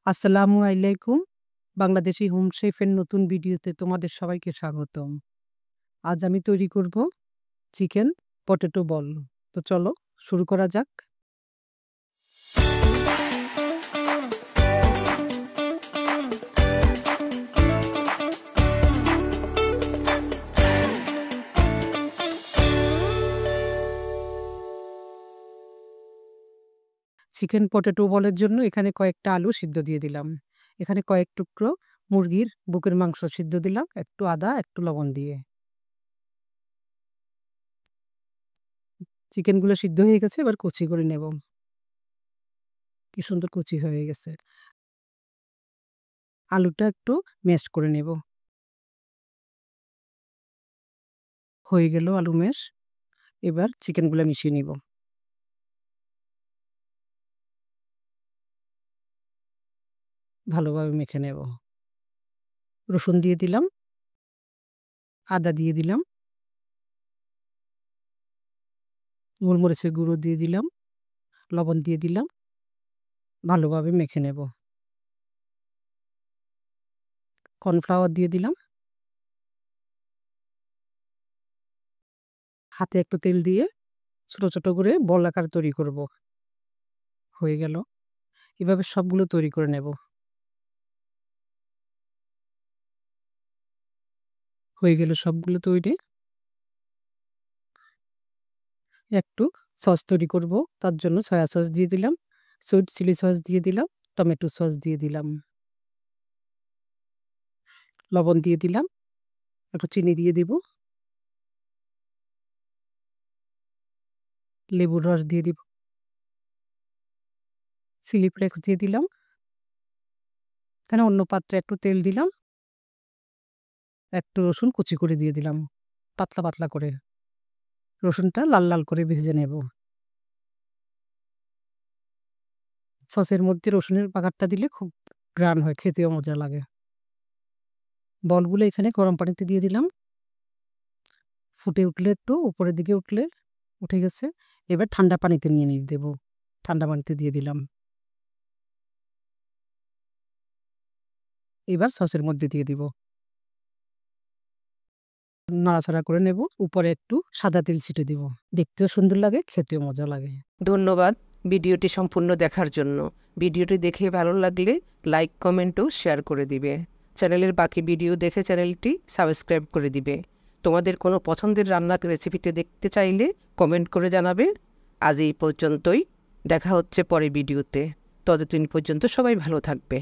আসসালামু আলাইকুম। বাংলাদেশি হোম শেফের নতুন ভিডিওতে তোমাদের সবাইকে স্বাগতম। আজ আমি তৈরি করব চিকেন পটেটো বল। তো চলো শুরু করা যাক। চিকেন পটেটো বলের জন্য এখানে কয়েকটা আলু সিদ্ধ দিয়ে দিলাম। এখানে কয়েক টুকরো মুরগির বুকের মাংস সিদ্ধ দিলাম, একটু আদা, একটু লবণ দিয়ে। চিকেনগুলো সিদ্ধ হয়ে গেছে, এবার কুচি করে নেব। কি সুন্দর কুচি হয়ে গেছে। আলুটা একটু ম্যাশ করে নেব। হয়ে গেল আলু ম্যাশ। এবার চিকেনগুলো মিশিয়ে নিব। ভালোভাবে মেখে নেব। রসুন দিয়ে দিলাম, আদা দিয়ে দিলাম, গোলমরিচের গুঁড়ো দিয়ে দিলাম, লবণ দিয়ে দিলাম। ভালোভাবে মেখে নেব। কর্নফ্লাওয়ার দিয়ে দিলাম। হাতে একটু তেল দিয়ে ছোট ছোট করে বল আকার তৈরি করব। হয়ে গেল। এভাবে সবগুলো তৈরি করে নেব। হয়ে গেল সবগুলো তৈরি। একটু সস তৈরি করব, তার জন্য সয়া সস দিয়ে দিলাম, সুইট চিলি সস দিয়ে দিলাম, টমেটো সস দিয়ে দিলাম, লবণ দিয়ে দিলাম, একটু চিনি দিয়ে দিব, লেবুর রস দিয়ে দিব, চিলি ফ্লেক্স দিয়ে দিলাম। এখানে অন্য পাত্রে একটু তেল দিলাম, একটু রসুন কুচি করে দিয়ে দিলাম, পাতলা পাতলা করে। রসুনটা লাল লাল করে ভেজে নেব। সসের মধ্যে রসুনের বাগারটা দিলে খুব গ্রান হয়, খেতেও মজা লাগে। বলগুলো এখানে গরম পানিতে দিয়ে দিলাম। ফুটে উঠলে, একটু উপরের দিকে উঠলে, উঠে গেছে। এবার ঠান্ডা পানিতে নিয়ে দেব। ঠান্ডা পানিতে দিয়ে দিলাম। এবার সসের মধ্যে দিয়ে দিব। নাড়াচাড়া করে নেব। উপরে একটু সাদা তেল ছিটে দিব। দেখতেও সুন্দর লাগে, খেতেও মজা লাগে। ধন্যবাদ ভিডিওটি সম্পূর্ণ দেখার জন্য। ভিডিওটি দেখে ভালো লাগলে লাইক, কমেন্ট ও শেয়ার করে দিবে। চ্যানেলের বাকি ভিডিও দেখে চ্যানেলটি সাবস্ক্রাইব করে দিবে। তোমাদের কোনো পছন্দের রান্নার রেসিপিতে দেখতে চাইলে কমেন্ট করে জানাবে। আজ এই পর্যন্তই। দেখা হচ্ছে পরে ভিডিওতে। ততদিন পর্যন্ত সবাই ভালো থাকবে।